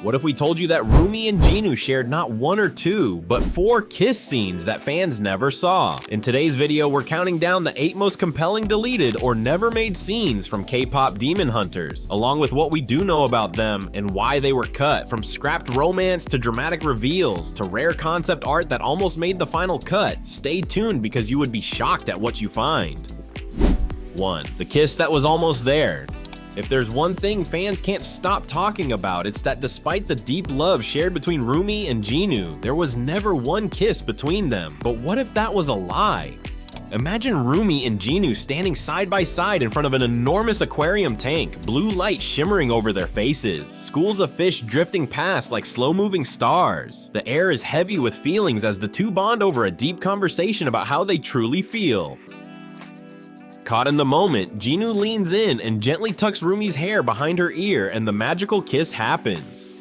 What if we told you that Rumi and Jinu shared not 1 or 2, but 4 kiss scenes that fans never saw? In today's video, we're counting down the 8 most compelling deleted or never made scenes from K-pop Demon Hunters, along with what we do know about them and why they were cut, from scrapped romance to dramatic reveals to rare concept art that almost made the final cut. Stay tuned because you would be shocked at what you find. 1. The kiss that was almost there. If there's one thing fans can't stop talking about, it's that despite the deep love shared between Rumi and Jinu, there was never one kiss between them. But what if that was a lie? Imagine Rumi and Jinu standing side by side in front of an enormous aquarium tank, blue light shimmering over their faces, schools of fish drifting past like slow-moving stars. The air is heavy with feelings as the two bond over a deep conversation about how they truly feel. Caught in the moment, Jinu leans in and gently tucks Rumi's hair behind her ear, and the magical kiss happens.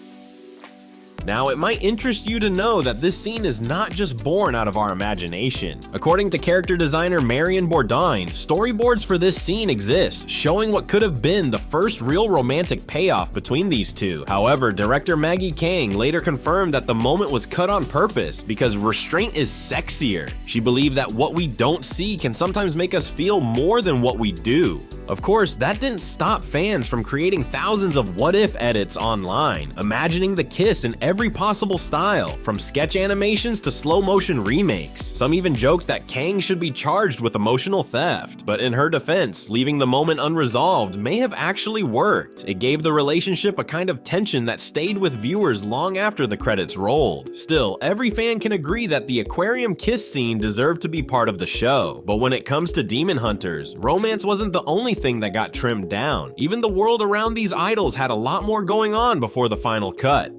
Now, it might interest you to know that this scene is not just born out of our imagination. According to character designer Marion Bourdin, storyboards for this scene exist, showing what could have been the first real romantic payoff between these two. However, director Maggie Kang later confirmed that the moment was cut on purpose because restraint is sexier. She believed that what we don't see can sometimes make us feel more than what we do. Of course, that didn't stop fans from creating thousands of what-if edits online, imagining the kiss in every possible style, from sketch animations to slow-motion remakes. Some even joked that Kang should be charged with emotional theft, but in her defense, leaving the moment unresolved may have actually worked. It gave the relationship a kind of tension that stayed with viewers long after the credits rolled. Still, every fan can agree that the aquarium kiss scene deserved to be part of the show. But when it comes to Demon Hunters, romance wasn't the only thing that got trimmed down. Even the world around these idols had a lot more going on before the final cut.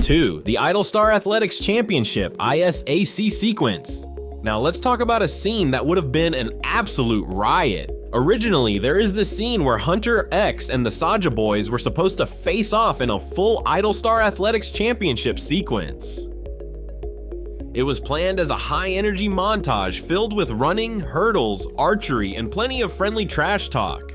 2. The Idol Star Athletics Championship ISAC sequence. Now let's talk about a scene that would have been an absolute riot. Originally, there is this scene where Huntr X and the Saja Boys were supposed to face off in a full Idol Star Athletics Championship sequence. It was planned as a high-energy montage filled with running, hurdles, archery, and plenty of friendly trash talk.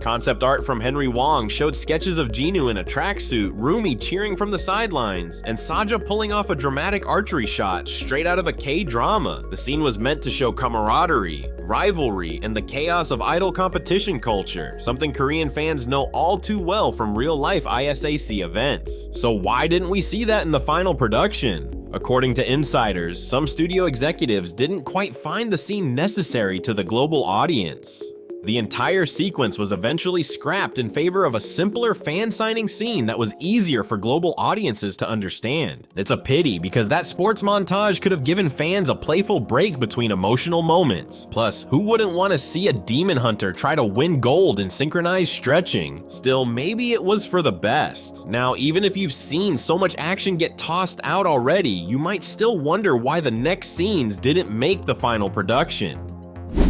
Concept art from Henry Wong showed sketches of Jinu in a tracksuit, Rumi cheering from the sidelines, and Saja pulling off a dramatic archery shot straight out of a K-drama. The scene was meant to show camaraderie, rivalry, and the chaos of idol competition culture, something Korean fans know all too well from real-life ISAC events. So why didn't we see that in the final production? According to insiders, some studio executives didn't quite find the scene necessary to the global audience. The entire sequence was eventually scrapped in favor of a simpler fan signing scene that was easier for global audiences to understand. It's a pity because that sports montage could have given fans a playful break between emotional moments. Plus, who wouldn't want to see a demon hunter try to win gold in synchronized stretching? Still, maybe it was for the best. Now, even if you've seen so much action get tossed out already, you might still wonder why the next scenes didn't make the final production.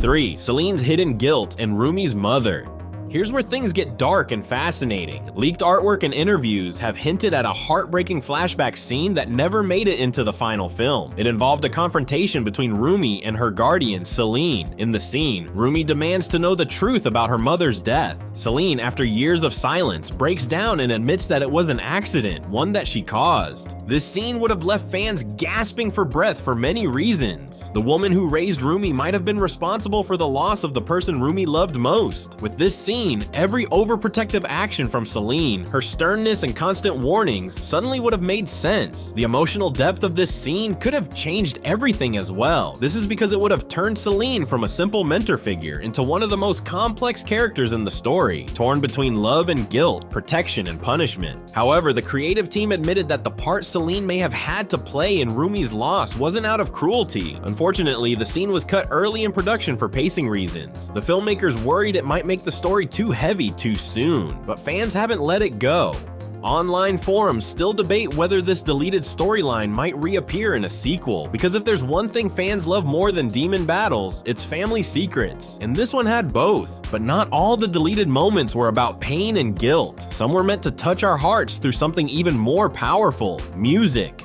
3. Celine's hidden guilt and Rumi's mother. Here's where things get dark and fascinating. Leaked artwork and interviews have hinted at a heartbreaking flashback scene that never made it into the final film. It involved a confrontation between Rumi and her guardian, Celine. In the scene, Rumi demands to know the truth about her mother's death. Celine, after years of silence, breaks down and admits that it was an accident, one that she caused. This scene would have left fans gasping for breath for many reasons. The woman who raised Rumi might have been responsible for the loss of the person Rumi loved most. With this scene, every overprotective action from Celine, her sternness and constant warnings suddenly would have made sense. The emotional depth of this scene could have changed everything as well. This is because it would have turned Celine from a simple mentor figure into one of the most complex characters in the story, torn between love and guilt, protection and punishment. However, the creative team admitted that the part Celine may have had to play in Rumi's loss wasn't out of cruelty. Unfortunately, the scene was cut early in production for pacing reasons. The filmmakers worried it might make the story too heavy too soon, but fans haven't let it go. Online forums still debate whether this deleted storyline might reappear in a sequel, because if there's one thing fans love more than demon battles, it's family secrets, and this one had both. But not all the deleted moments were about pain and guilt. Some were meant to touch our hearts through something even more powerful: music.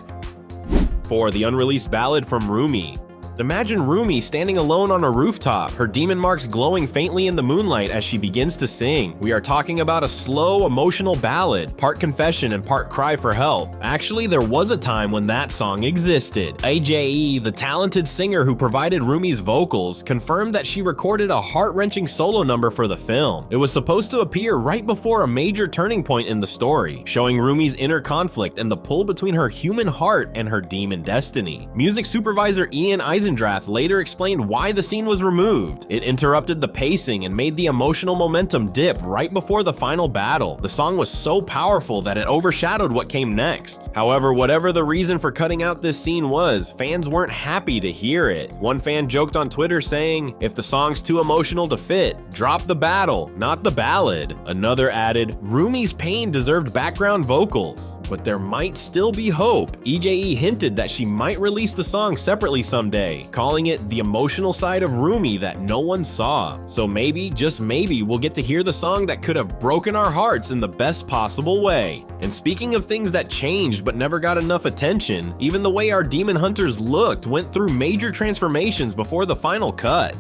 4. The unreleased ballad from Rumi. Imagine Rumi standing alone on a rooftop, her demon marks glowing faintly in the moonlight as she begins to sing. We are talking about a slow, emotional ballad, part confession and part cry for help. Actually, there was a time when that song existed. AJE, the talented singer who provided Rumi's vocals, confirmed that she recorded a heart-wrenching solo number for the film. It was supposed to appear right before a major turning point in the story, showing Rumi's inner conflict and the pull between her human heart and her demon destiny. Music supervisor Ian Eisendrath later explained why the scene was removed. It interrupted the pacing and made the emotional momentum dip right before the final battle. The song was so powerful that it overshadowed what came next. However, whatever the reason for cutting out this scene was, fans weren't happy to hear it. One fan joked on Twitter saying, "If the song's too emotional to fit, drop the battle, not the ballad." Another added, "Rumi's pain deserved background vocals, but there might still be hope." EJE hinted that she might release the song separately someday, calling it the emotional side of Rumi that no one saw. So maybe, just maybe, we'll get to hear the song that could have broken our hearts in the best possible way. And speaking of things that changed but never got enough attention, even the way our Demon Hunters looked went through major transformations before the final cut.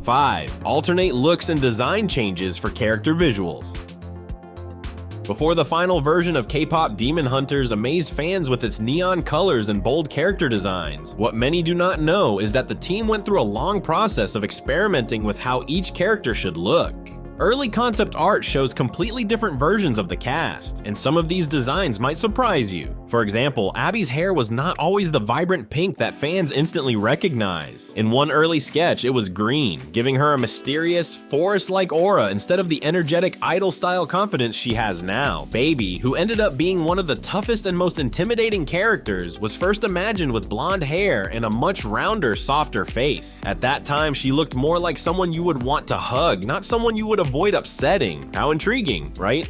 5. Alternate looks and design changes for character visuals. Before the final version of K-pop Demon Hunters amazed fans with its neon colors and bold character designs, what many do not know is that the team went through a long process of experimenting with how each character should look. Early concept art shows completely different versions of the cast, and some of these designs might surprise you. For example, Abby's hair was not always the vibrant pink that fans instantly recognize. In one early sketch, it was green, giving her a mysterious, forest-like aura instead of the energetic idol-style confidence she has now. Baby, who ended up being one of the toughest and most intimidating characters, was first imagined with blonde hair and a much rounder, softer face. At that time, she looked more like someone you would want to hug, not someone you would avoid upsetting. How intriguing, right?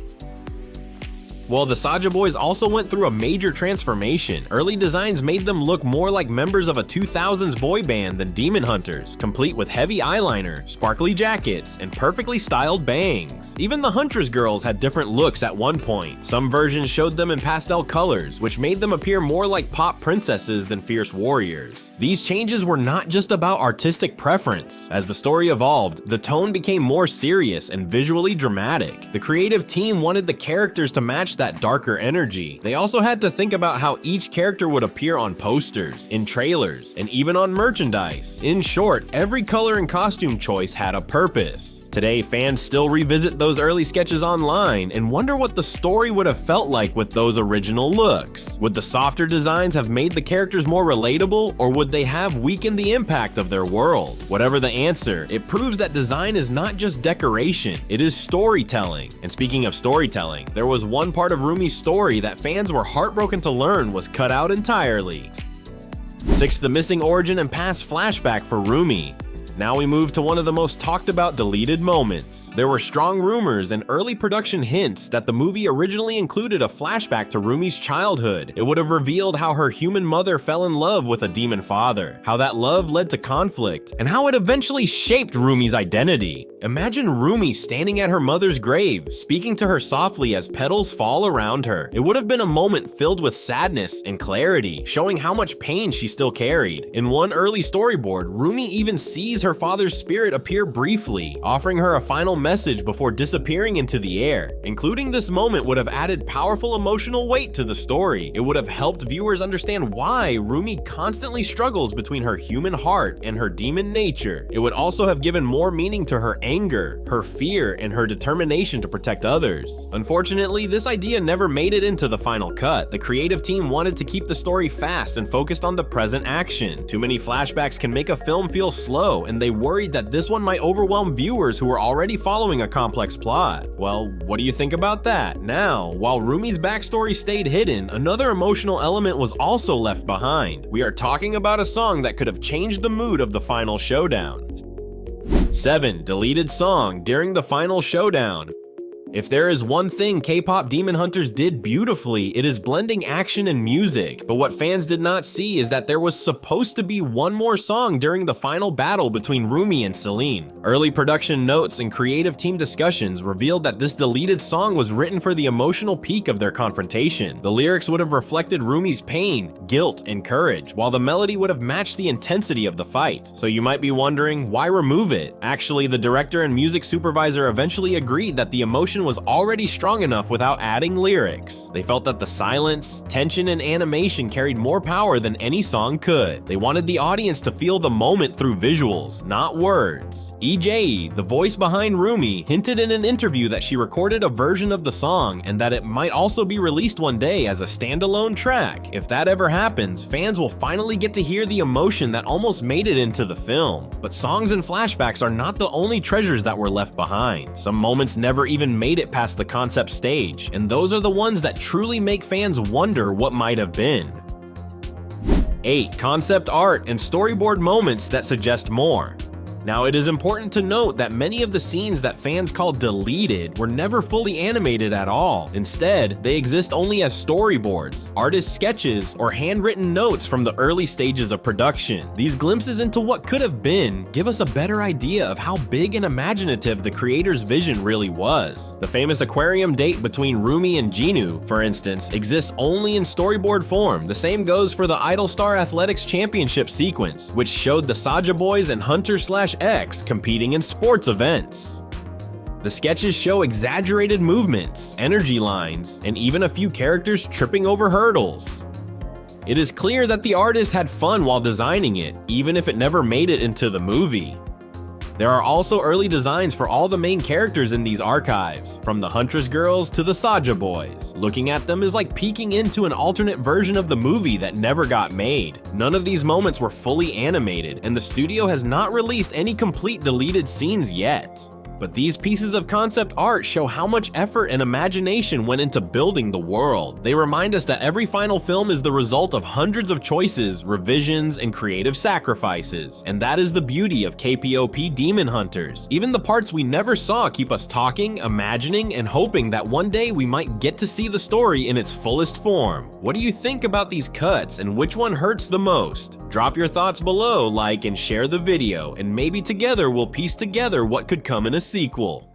Well, the Saja Boys also went through a major transformation. Early designs made them look more like members of a 2000s boy band than Demon Hunters, complete with heavy eyeliner, sparkly jackets, and perfectly styled bangs. Even the Huntress girls had different looks at one point. Some versions showed them in pastel colors, which made them appear more like pop princesses than fierce warriors. These changes were not just about artistic preference. As the story evolved, the tone became more serious and visually dramatic. The creative team wanted the characters to match that darker energy. They also had to think about how each character would appear on posters, in trailers, and even on merchandise. In short, every color and costume choice had a purpose. Today, fans still revisit those early sketches online and wonder what the story would have felt like with those original looks. Would the softer designs have made the characters more relatable, or would they have weakened the impact of their world? Whatever the answer, it proves that design is not just decoration, it is storytelling. And speaking of storytelling, there was one part of Rumi's story that fans were heartbroken to learn was cut out entirely. 6. The missing origin and past flashback for Rumi. Now we move to one of the most talked about deleted moments. There were strong rumors and early production hints that the movie originally included a flashback to Rumi's childhood. It would have revealed how her human mother fell in love with a demon father, how that love led to conflict, and how it eventually shaped Rumi's identity. Imagine Rumi standing at her mother's grave, speaking to her softly as petals fall around her. It would have been a moment filled with sadness and clarity, showing how much pain she still carried. In one early storyboard, Rumi even sees her father's spirit appear briefly, offering her a final message before disappearing into the air. Including this moment would have added powerful emotional weight to the story. It would have helped viewers understand why Rumi constantly struggles between her human heart and her demon nature. It would also have given more meaning to her anger, her fear, and her determination to protect others. Unfortunately, this idea never made it into the final cut. The creative team wanted to keep the story fast and focused on the present action. Too many flashbacks can make a film feel slow, and they worried that this one might overwhelm viewers who were already following a complex plot. Well, what do you think about that? Now, while Rumi's backstory stayed hidden, another emotional element was also left behind. We are talking about a song that could have changed the mood of the final showdown. 7. Deleted song during the final showdown. If there is one thing K-pop Demon Hunters did beautifully, it is blending action and music, but what fans did not see is that there was supposed to be one more song during the final battle between Rumi and Celine. Early production notes and creative team discussions revealed that this deleted song was written for the emotional peak of their confrontation. The lyrics would have reflected Rumi's pain, guilt, and courage, while the melody would have matched the intensity of the fight. So you might be wondering, why remove it? Actually, the director and music supervisor eventually agreed that the emotion was already strong enough without adding lyrics. They felt that the silence, tension, and animation carried more power than any song could. They wanted the audience to feel the moment through visuals, not words. EJ, the voice behind Rumi, hinted in an interview that she recorded a version of the song and that it might also be released one day as a standalone track. If that ever happens, fans will finally get to hear the emotion that almost made it into the film. But songs and flashbacks are not the only treasures that were left behind. Some moments never even made it past the concept stage, and those are the ones that truly make fans wonder what might have been. 8. Concept art and storyboard moments that suggest more. Now, it is important to note that many of the scenes that fans call deleted were never fully animated at all. Instead, they exist only as storyboards, artist sketches, or handwritten notes from the early stages of production. These glimpses into what could have been give us a better idea of how big and imaginative the creator's vision really was. The famous aquarium date between Rumi and Jinu, for instance, exists only in storyboard form. The same goes for the Idol Star Athletics Championship sequence, which showed the Saja Boys and Huntr/X competing in sports events. The sketches show exaggerated movements, energy lines, and even a few characters tripping over hurdles. It is clear that the artist had fun while designing it, even if it never made it into the movie. There are also early designs for all the main characters in these archives, from the Huntress girls to the Saja Boys. Looking at them is like peeking into an alternate version of the movie that never got made. None of these moments were fully animated, and the studio has not released any complete deleted scenes yet. But these pieces of concept art show how much effort and imagination went into building the world. They remind us that every final film is the result of hundreds of choices, revisions, and creative sacrifices. And that is the beauty of KPOP Demon Hunters. Even the parts we never saw keep us talking, imagining, and hoping that one day we might get to see the story in its fullest form. What do you think about these cuts, and which one hurts the most? Drop your thoughts below, like and share the video, and maybe together we'll piece together what could come in a sequel.